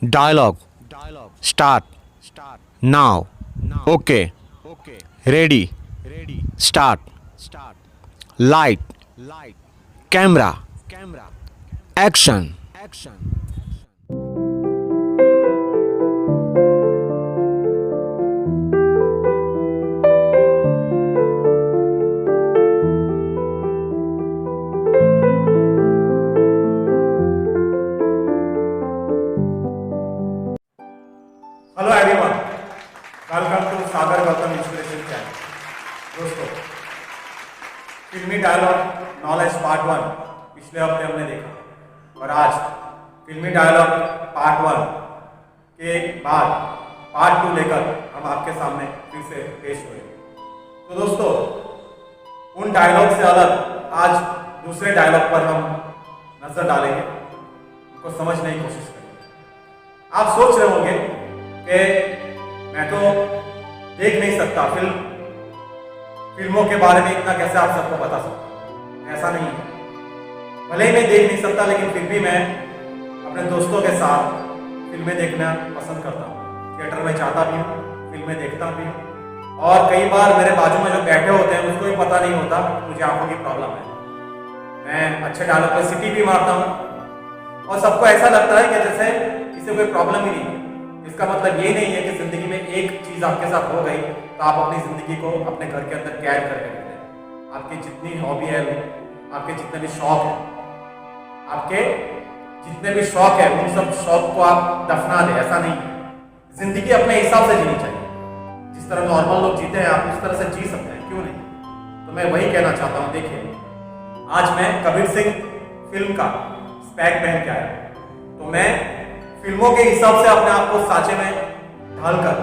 Dialogue. Start. Now. Okay. Ready. Start. Light. Camera. Action. Hello everyone, welcome to Sagar Gautam inspiration channel. दोस्तों, फिल्मी dialogue knowledge part 1 पिछले हफ्ते हमने देखा और आज फिल्मी डायलॉग पार्ट 1 के बाद पार्ट 2 लेकर हम आपके सामने फिर से पेश हुए। तो दोस्तों, उन डायलॉग से अलग आज दूसरे डायलॉग पर हम नजर डालेंगे, उनको समझने की कोशिश करेंगे। आप सोच रहे होंगे कि मैं तो देख नहीं सकता, फिल्मों के बारे में इतना कैसे आप सबको बता सकता। ऐसा नहीं है, भले ही मैं देख नहीं सकता लेकिन फिर भी मैं अपने दोस्तों के साथ फिल्में देखना पसंद करता हूँ। थिएटर में जाता भी हूँ, फिल्में देखता भी हूँ और कई बार मेरे बाजू में जो बैठे होते हैं उसको भी पता नहीं होता मुझे आंखों की प्रॉब्लम है। मैं अच्छे डायलॉग पर सीटी भी मारता हूँ और सबको ऐसा लगता है कि जैसे इसे कोई प्रॉब्लम ही नहीं है। इसका मतलब ये नहीं है कि जिंदगी में एक चीज आपके साथ हो गई तो आप अपनी जिंदगी को अपने घर के अंदर कैद करके रख दें। आपकी जितनी हॉबी है, आपके जितने भी शौक है, उन सब शौक को आप दफना दें, ऐसा नहीं है। जिंदगी अपने हिसाब से जीनी चाहिए। जिस तरह नॉर्मल लोग जीते हैं आप उस तरह से जी सकते हैं, क्यों नहीं। तो मैं वही कहना चाहता हूँ। देखिए, आज मैं कबीर सिंह फिल्म का स्पैक पहन के आया, तो मैं फिल्मों के हिसाब से अपने आप को सांचे में ढालकर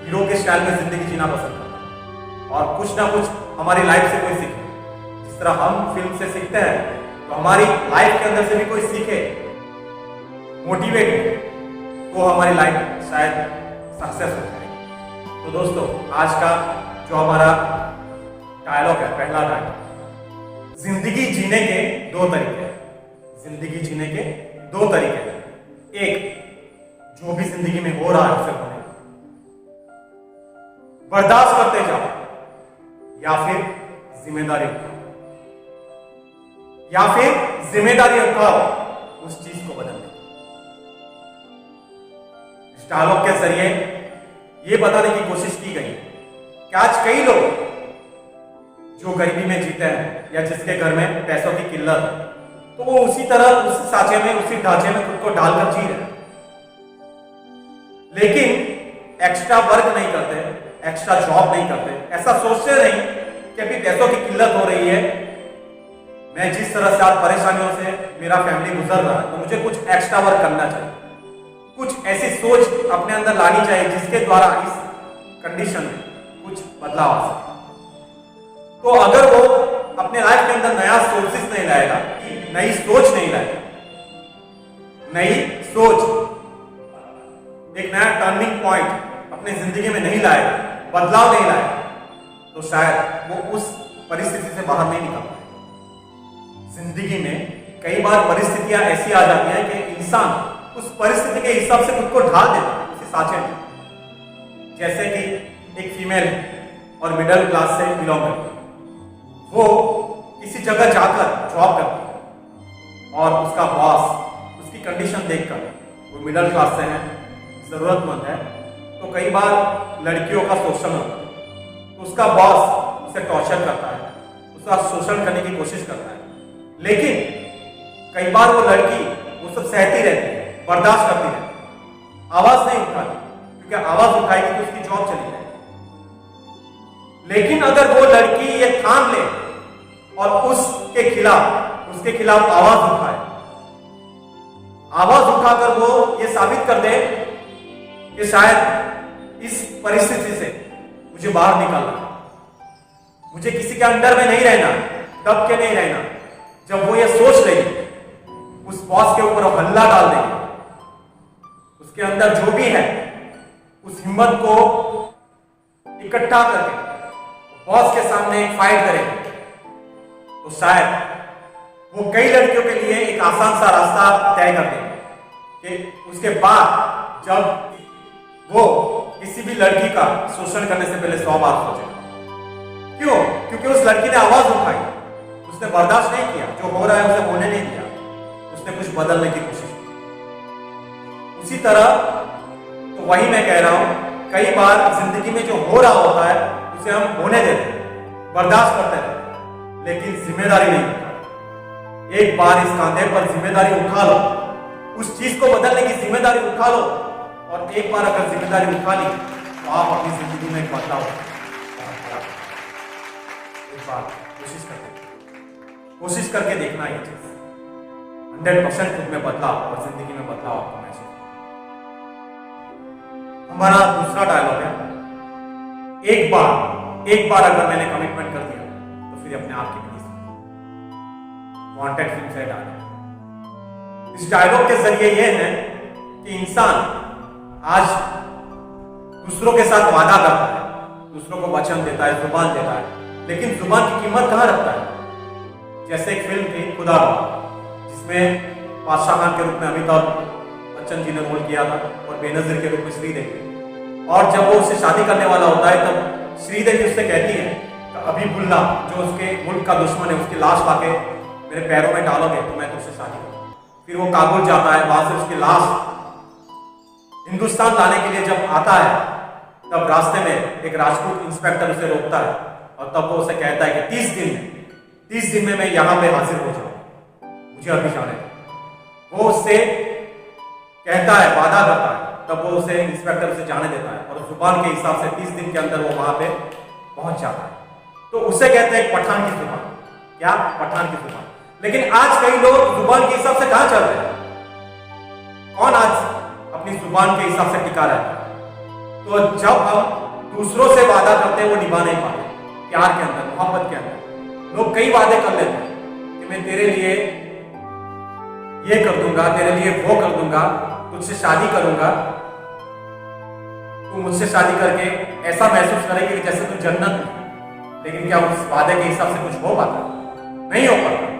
हीरो के स्टाइल में जिंदगी जीना पसंद करता हूं और कुछ ना कुछ हमारी लाइफ से कोई सीखे। जिस तरह हम फिल्म से सीखते हैं तो हमारी लाइफ के अंदर से भी कोई सीखे, मोटिवेट हो, तो हमारी लाइफ शायद सक्सेस हो जाएगी। तो दोस्तों, आज का जो हमारा डायलॉग है, पहला डायलॉग, जिंदगी जीने के दो तरीके हैं। जिंदगी जीने के दो तरीके हैं। एक, जो भी जिंदगी में हो रहा है उसे होने बर्दाश्त करते जाओ, या फिर जिम्मेदारी उठाओ, उस चीज को बदलने। इस डायलॉग के जरिए यह बताने की कोशिश की गई कि आज कई लोग जो गरीबी में जीते हैं या जिसके घर में पैसों की किल्लत है, तो वो उसी तरह उस सांचे में, उसी ढांचे में खुद को डालकर जी रहे हैं, लेकिन एक्स्ट्रा वर्क नहीं करते, एक्स्ट्रा जॉब नहीं करते। ऐसा सोचते नहीं कि अभी पैसों की किल्लत हो रही है, मैं जिस तरह से आज परेशानियों से मेरा फैमिली गुजर रहा है, तो मुझे कुछ एक्स्ट्रा वर्क करना चाहिए। कुछ ऐसी सोच अपने अंदर लानी चाहिए जिसके द्वारा इस कंडीशन में कुछ बदलाव आ सके। तो अगर वो अपने लाइफ के अंदर नया सोर्सेस नहीं लाएगा, नई सोच नहीं लाएगा, नई सोच, एक नया टर्निंग पॉइंट अपनी जिंदगी में नहीं लाएगा, बदलाव नहीं लाएगा, तो शायद वो उस परिस्थिति से बाहर नहीं निकल पाएगा। जिंदगी में कई बार परिस्थितियां ऐसी आ जाती हैं कि इंसान उस परिस्थिति के हिसाब से खुद को ढाल देता है उसी सांचे में। जैसे कि एक फीमेल और मिडिल क्लास से बिलोंग करती है, वो किसी जगह जाकर जॉब करती है और उसका बॉस उसकी कंडीशन देखकर, वो मिडिल क्लास से है, जरूरतमंद है, तो कई बार लड़कियों का शोषण होता है, तो उसका बॉस उसे टॉर्चर करता है, उसका शोषण करने की कोशिश करता है। लेकिन कई बार वो लड़की वो सब सहती रहती है, बर्दाश्त करती रहती है, आवाज नहीं उठाती, क्योंकि आवाज उठाएगी तो उसकी जॉब चली जाएगी। लेकिन अगर वो लड़की ये ठान ले और उसके खिलाफ आवाज उठाकर वो ये साबित कर दे कि शायद इस परिस्थिति से मुझे बाहर निकालना, मुझे किसी के अंडर में नहीं रहना, दब के नहीं रहना। जब वो ये सोच लेगी, उस बॉस के ऊपर हल्ला डाल देगी, उसके अंदर जो भी है उस हिम्मत को इकट्ठा करके बॉस के सामने एक फाइट करेगी, तो शायद वो कई लड़कियों के लिए एक आसान सा रास्ता तय कर देंगे कि उसके बाद जब वो किसी भी लड़की का शोषण करने से पहले 100 बार सोचेगा। क्यों? क्योंकि उस लड़की ने आवाज उठाई, उसने बर्दाश्त नहीं किया, जो हो रहा है उसे होने नहीं दिया, उसने कुछ बदलने की कोशिश की। उसी तरह तो वही मैं कह रहा हूं, कई बार जिंदगी में जो हो रहा होता है उसे हम होने देते हैं, बर्दाश्त करते रहते हैं, लेकिन जिम्मेदारी नहीं उठाते। एक बार इस कांधे पर जिम्मेदारी उठा लो, उस चीज को बदलने की जिम्मेदारी उठा लो, और एक बार अगर जिम्मेदारी उठा ली तो आप अपनी जिंदगी में एक बदलाव एक बार कोशिश करके देखना ये चीज 100% खुद में बदलाव और जिंदगी में बदलाव आपको महसूस। हमारा दूसरा डायलॉग है, एक बार अगर मैंने कमिटमेंट कर दिया तो फिर अपने आप की भी नहीं। वांटेड फिल्म से डायलॉग। इस डायलॉग के जरिए यह है कि इंसान आज दूसरों के साथ वादा करता है, दूसरों को वचन देता है, जुबान देता है, लेकिन जुबान की कीमत कहां रखता है। जैसे एक फिल्म थी खुदा, जिसमें बादशाह खान के रूप में अमिताभ बच्चन जी ने रोल किया था और बेनजीर के रूप में श्रीदेवी। और जब वो उससे शादी करने वाला होता है तब श्रीदेवी उससे कहती है तो अभी बुल्ला जो उसके मुल्क का दुश्मन है, उसकी लाश पाके मेरे पैरों में डालोगे तो मैं तुझसे शादी करूंगा। फिर वो काबुल जाता है, वहां से उसकी लाश हिंदुस्तान लाने के लिए जब आता है तब रास्ते में एक राजपूत इंस्पेक्टर उसे रोकता है और तब वो उसे कहता है कि 30 दिन में मैं यहां पे हाजिर हो जाऊं, मुझे अभी जाने दो। वो उससे कहता है, वादा करता है, तब वो उसे इंस्पेक्टर उसे जाने देता है और जुबान के हिसाब से 30 दिन के अंदर वो वहां पे पहुंच जाता है। तो उसे कहते हैं पठान की जुबान। क्या? पठान की जुबान। लेकिन आज कई लोग जुबान के हिसाब से कहां चल रहे हैं? कौन आज अपनी जुबान के हिसाब से टिका रहता है? तो जब हम दूसरों से वादा करते हैं वो निभा नहीं पाते। प्यार के अंदर, मोहब्बत के अंदर लोग कई वादे कर लेते हैं कि मैं तेरे लिए ये कर दूंगा, तेरे लिए वो कर दूंगा, तुझसे शादी करूंगा, तू मुझसे शादी करके ऐसा महसूस करेगी कि जैसे तू जन्नत में। लेकिन क्या उस वादे के हिसाब से कुछ हो पाता? नहीं हो पाता।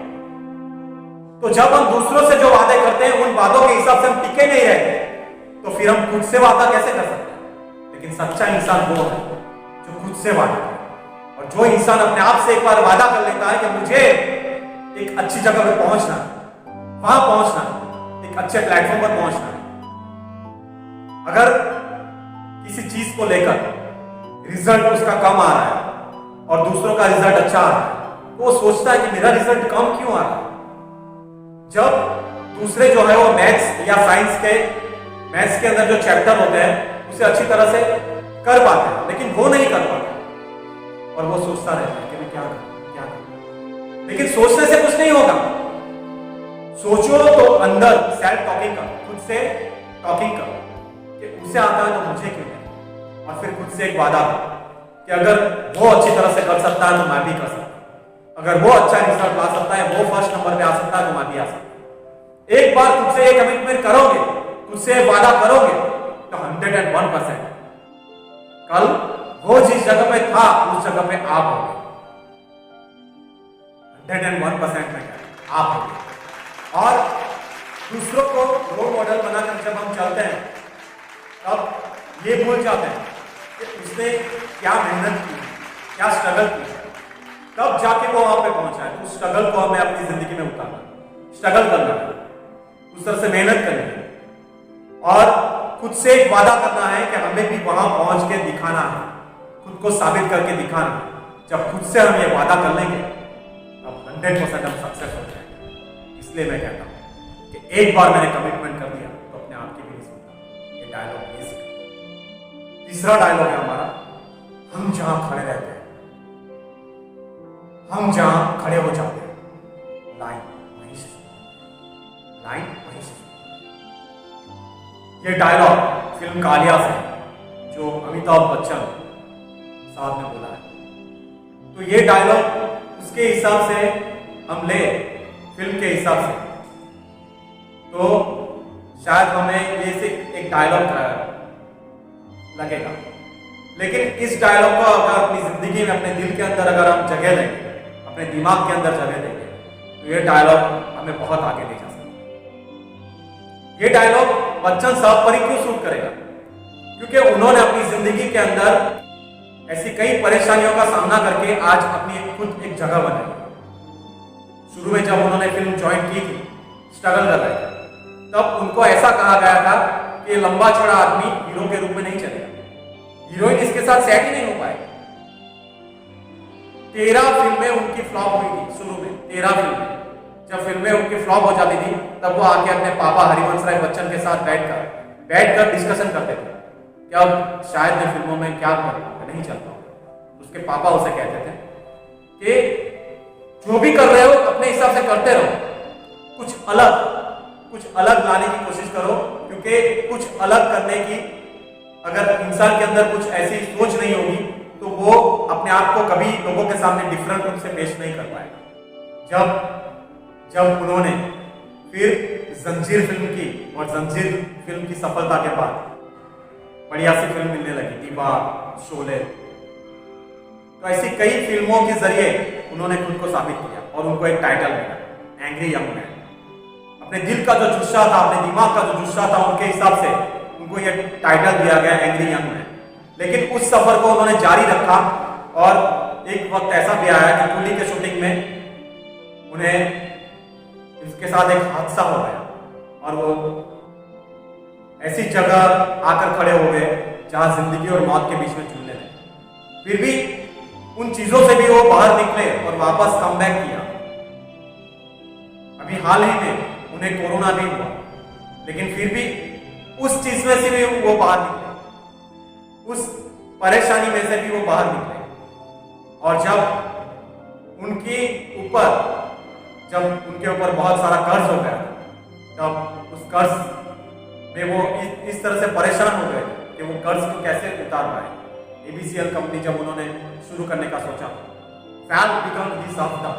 तो जब हम दूसरों से जो वादे करते हैं उन वादों के हिसाब से हम टिके नहीं रहते, तो फिर हम खुद से वादा कैसे कर सकते हैं? लेकिन सच्चा इंसान वो है जो खुद से वादा करे। और जो इंसान अपने आप से एक बार वादा कर लेता है कि मुझे एक अच्छी जगह पर पहुंचना है, वहां पहुंचना है, एक अच्छे प्लेटफॉर्म पर पहुंचना है। अगर किसी चीज को लेकर रिजल्ट उसका कम आ रहा है और दूसरों का रिजल्ट अच्छा आ रहा है, तो वो सोचता है कि मेरा रिजल्ट कम क्यों आ रहा है। जब दूसरे जो है वो मैथ्स या साइंस के अंदर जो चैप्टर होते हैं उसे अच्छी तरह से कर पाते हैं, लेकिन वो नहीं कर पाते और वो सोचता रहता है कि मैं क्या करूं। लेकिन सोचने से कुछ नहीं होगा। सोचो तो अंदर सेल्फ टॉकिंग कर, खुद से टॉकिंग कर कि उसे आता है तो मुझे क्यों नहीं। और फिर खुद से एक वादा कर कि अगर वो अच्छी तरह से कर सकता है तो मैं भी कर सकता हूं, अगर वो अच्छा रिजल्ट ला सकता है, वो फर्स्ट नंबर पे आ सकता है तो मैं भी आ सकता हूं। एक बार खुद से एक कमिटमेंट करोगे, खुद से वादा करोगे तो 101% कल वो जिस जगह पे था उस जगह पे आप होगे। 101% में आप होगे। और दूसरों को रोल मॉडल बनाकर जब हम चलते हैं तब ये भूल जाते हैं कि उसने क्या मेहनत की, क्या स्ट्रगल की, तब जाके वो वहां पे पहुंचा है। उस स्ट्रगल को हमें अपनी जिंदगी में उतारना, स्ट्रगल करना है, उस तरह से मेहनत करनी है और खुद से एक वादा करना है कि हमें भी वहां पहुंच के दिखाना है, खुद को साबित करके दिखाना है। जब खुद से हम ये वादा कर लेंगे तब 100% हम सक्सेस हो जाएंगे। इसलिए मैं कहता हूं कि एक बार मैंने कमिटमेंट कर दिया तो अपने आप की भी नहीं सुनता। ये डायलॉग ये सीखा। तीसरा डायलॉग है हमारा, हम जहां खड़े रहते हैं, हम जहां खड़े हो जाते हैं, लाइन वहीं से शुरू, लाइन वहीं से शुरू। ये डायलॉग फिल्म कालिया से जो अमिताभ बच्चन साहब ने बोला है। तो ये डायलॉग उसके हिसाब से हम ले, फिल्म के हिसाब से, तो शायद हमें ये से एक डायलॉग लगेगा। लेकिन इस डायलॉग को अगर अपनी जिंदगी में, अपने दिल के अंदर अगर हम जगह देंगे, अपने दिमाग के अंदर जगह देंगे, तो ये डायलॉग हमें बहुत आगे ले जा सकता है। ये डायलॉग बच्चन साहब पर ही क्यों सूट करेगा? क्योंकि उन्होंने अपनी जिंदगी के अंदर ऐसी कई परेशानियों का सामना करके आज अपनी खुद एक जगह बनाई। शुरू में जब उन्होंने फिल्म ज्वाइन की थी, स्ट्रगल कर रहे थे, तब उनको ऐसा कहा गया था कि लंबा चौड़ा आदमी हीरो के रूप में नहीं चलेगा, हीरोइन इसके साथ सेट ही नहीं हो पाएगी। 13 फिल्में उनकी फ्लॉप हुई थी शुरू में। 13 फिल्में जब फिल्में उनकी फ्लॉप हो जाती थी, तब वो आके अपने पापा हरिवंश राय बच्चन के साथ बैठकर डिस्कशन करते थे कि अब शायद मैं फिल्मों में क्या करूं, नहीं चलता हूं। उसके पापा उसे कहते थे कि जो भी कर रहे हो अपने हिसाब से करते रहो, कुछ अलग लाने की कोशिश करो, क्योंकि कुछ अलग करने की अगर इंसान के अंदर कुछ ऐसी सोच नहीं होगी तो वो अपने आप को कभी लोगों के सामने डिफरेंट रूप से पेश नहीं कर पाएगा। जब उन्होंने फिर जंजीर फिल्म की और जंजीर फिल्म की सफलता के बाद बढ़िया सी फिल्म मिलने लगी, दीवार, शोले, तो ऐसी कई फिल्मों के जरिए उन्होंने खुद को साबित किया और उनको एक टाइटल मिला, एंग्री यंग मैन। अपने दिल का जो जुस्सा था, अपने दिमाग का जो जुस्सा था, उनके हिसाब से उनको ये टाइटल दिया गया, एंग्री यंग मैन। लेकिन उस सफर को उन्होंने जारी रखा और एक वक्त ऐसा भी आया कि कूली के शूटिंग में उन्हें इसके साथ एक हादसा हो गया और वो ऐसी जगह आकर खड़े हो गए जहां जिंदगी और मौत के बीच में चुनने लगे। फिर भी उन चीजों से भी वो बाहर निकले और वापस कमबैक किया। अभी हाल ही में उन्हें कोरोना भी हुआ, लेकिन फिर भी उस चीज में से भी वो बाहर निकले, उस परेशानी में से भी वो बाहर निकले। और जब उनके ऊपर बहुत सारा कर्ज हो गया, तब उस कर्ज में वो इस तरह से परेशान हो गए कि वो कर्ज को कैसे उतार पाए। एबीसीएल कंपनी जब उन्होंने शुरू करने का सोचा, फैल बिकम ही सफदा।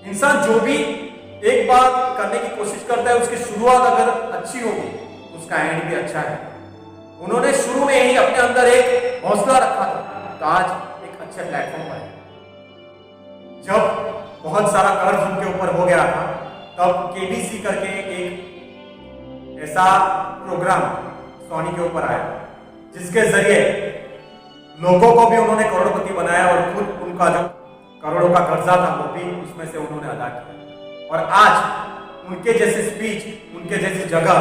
इंसान जो भी एक बार करने की कोशिश करता है, उसकी शुरुआत अगर अच्छी होगी तो उसका एंड भी अच्छा है। उन्होंने शुरू में ही अपने अंदर एक हौसला रखा था, तो आज एक अच्छे प्लेटफॉर्म पर है। जब बहुत सारा कर्ज उनके ऊपर हो गया था, तब केबीसी करके एक ऐसा प्रोग्राम सोनी के ऊपर आया, जिसके जरिए लोगों को भी उन्होंने करोड़पति बनाया और खुद उनका जो करोड़ों का कर्जा था वो भी उसमें से उन्होंने अदा किया। और आज उनके जैसे स्पीच, उनके जैसी जगह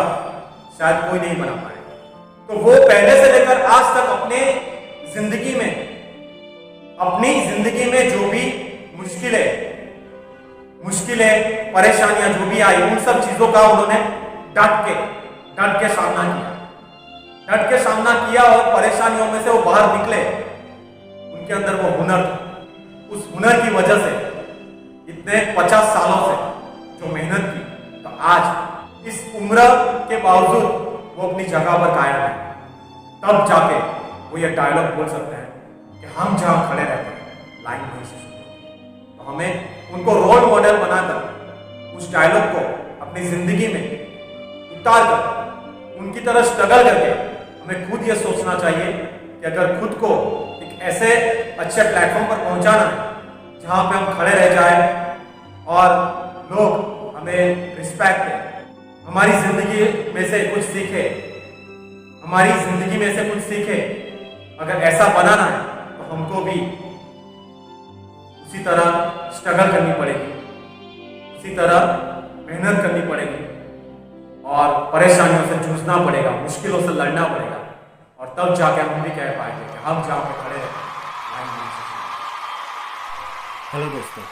शायद कोई नहीं बना पाए। तो वो पहले से लेकर आज तक अपनी जिंदगी में जो भी मुश्किलें, परेशानियां जो भी आई, उन सब चीजों का उन्होंने डट के सामना किया और परेशानियों में से वो बाहर निकले। उनके अंदर वो हुनर था, उस हुनर की वजह से इतने 50 सालों से जो मेहनत की, तो आज इस उम्र के बावजूद वो अपनी जगह पर कायम है। तब जाके वो ये डायलॉग बोल सकते हैं कि हम जहां खड़े रहते हैं लाइन वहीं से शुरू। तो हमें उनको रोल मॉडल बनाकर उस डायलॉग को अपनी जिंदगी में उतार कर उनकी तरह स्ट्रगल करके हमें खुद ये सोचना चाहिए कि अगर खुद को एक ऐसे अच्छे प्लेटफॉर्म पर पहुंचाना है जहां पे हम खड़े रह जाए और लोग हमें रिस्पेक्ट दें, हमारी जिंदगी में से कुछ सीखे, अगर ऐसा बनाना है तो हमको भी उसी तरह स्ट्रगल करनी पड़ेगी, उसी तरह मेहनत करनी पड़ेगी और परेशानियों से जूझना पड़ेगा, मुश्किलों से लड़ना पड़ेगा। और तब जाके हम भी कह पाएंगे कि हम जहां पे खड़े हैं। हेलो दोस्तों,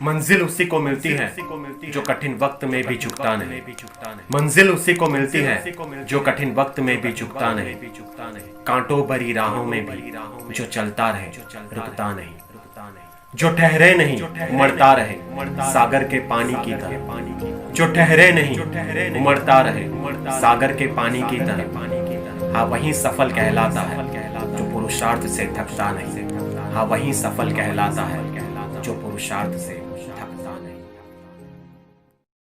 मंजिल उसी को मिलती है जो कठिन वक्त में भी झुकता नहीं। मंजिल उसी को मिलती है जो कठिन वक्त में भी झुकता नहीं। कांटों भरी राहों में भी जो चलता रहे, रुकता नहीं। जो ठहरे नहीं, उमड़ता रहे, सागर के पानी की तरह। जो ठहरे नहीं, उमड़ता रहे, सागर के पानी की तरह। हाँ, वही सफल कहलाता है जो पुरुषार्थ से थकता नहीं। हाँ, वही सफल कहलाता है जो पुरुषार्थ से